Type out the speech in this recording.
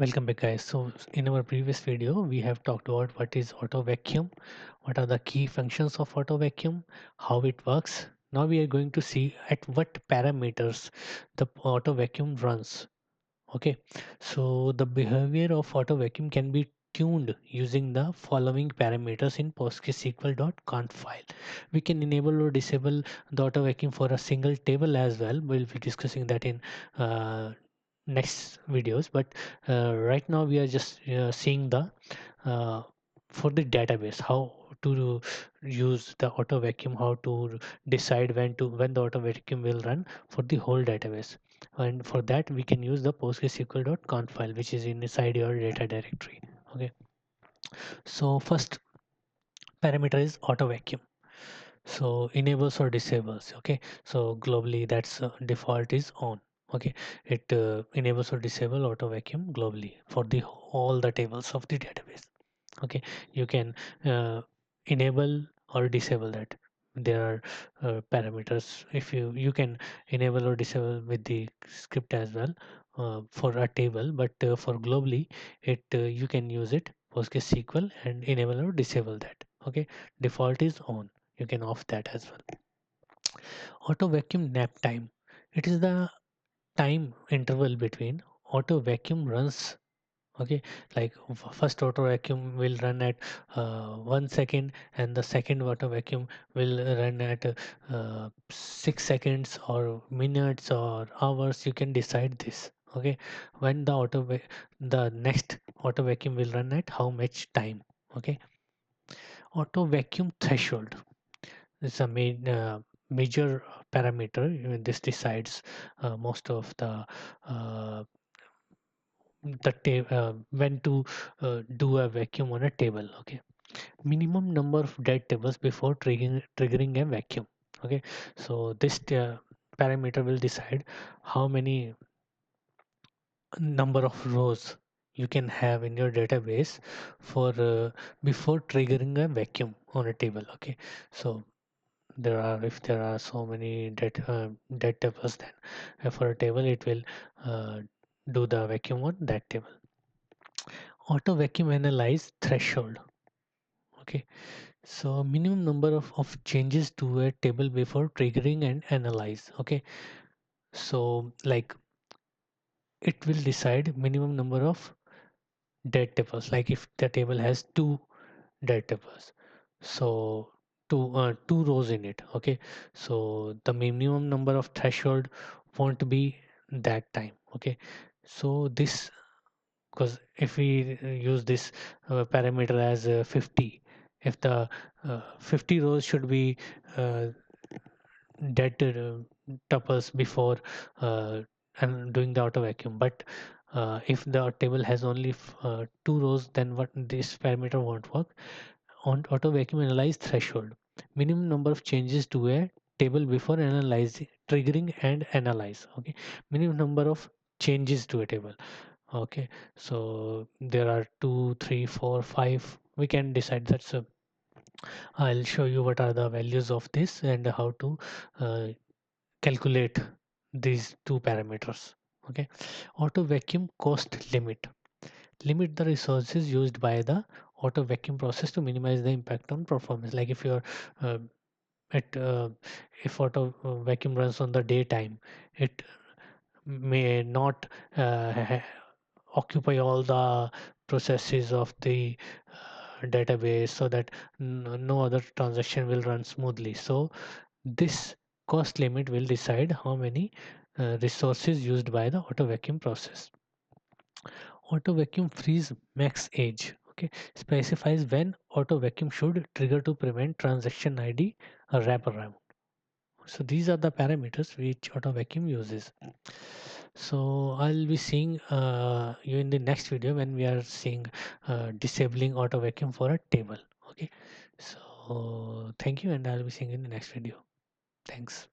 Welcome back, guys. So in our previous video we have talked about what is auto vacuum, what are the key functions of auto vacuum, how it works. Now we are going to see at what parameters the auto vacuum runs. Okay, so the behavior of auto vacuum can be tuned using the following parameters in PostgreSQL.conf file. We can enable or disable the auto vacuum for a single table as well. We'll be discussing that in next videos, but right now we are just seeing the uh, for the database how to use the auto vacuum, how to decide when the auto vacuum will run for the whole database. And for that we can use the PostgreSQL.conf file, which is inside your data directory. Okay, so first parameter is auto vacuum. So enables or disables. Okay, so globally that's default is on. Okay, it enables or disable auto vacuum globally for the all the tables of the database. Okay, you can enable or disable that. There are parameters. If you can enable or disable with the script as well for a table, but for globally it you can use it PostgreSQL and enable or disable that. Okay, default is on, you can off that as well. Auto vacuum nap time, it is the time interval between auto vacuum runs. Okay, like first auto vacuum will run at 1 second, and the second auto vacuum will run at 6 seconds or minutes or hours. You can decide this. Okay, when the next auto vacuum will run at how much time. Okay, auto vacuum threshold is a major parameter. This decides most of when to do a vacuum on a table. Okay, minimum number of dead tables before triggering a vacuum. Okay, so this parameter will decide how many number of rows you can have in your database for before triggering a vacuum on a table. Okay, so if there are so many dead tables, then for a table it will uh, do the vacuum on that table. Auto vacuum analyze threshold. Okay, so minimum number of changes to a table before triggering and analyze. Okay, so like it will decide minimum number of dead tables. Like if the table has two dead tables, so two rows in it. Okay, so the minimum number of threshold won't be that time. Okay, so this, because if we use this parameter as 50, if the 50 rows should be uh, dead tuples before and doing the auto vacuum, but if the table has only two rows, then what this parameter won't work. On auto vacuum analyze threshold, minimum number of changes to a table before analyzing, triggering and analyze. Okay, minimum number of changes to a table. Okay, so there are two, three, four, five. We can decide that. So I'll show you what are the values of this and how to uh, calculate these two parameters. Okay, auto vacuum cost limit. Limit the resources used by the auto vacuum process to minimize the impact on performance. Like if you're uh, at if auto vacuum runs on the daytime, it may not occupy all the processes of the database, so that no other transaction will run smoothly. So this cost limit will decide how many resources used by the auto vacuum process. Auto vacuum freeze max age. Okay, specifies when auto vacuum should trigger to prevent transaction ID wraparound. So these are the parameters which auto vacuum uses. So I'll be seeing you in the next video when we are seeing disabling auto vacuum for a table. Okay, so thank you, and I'll be seeing you in the next video. Thanks.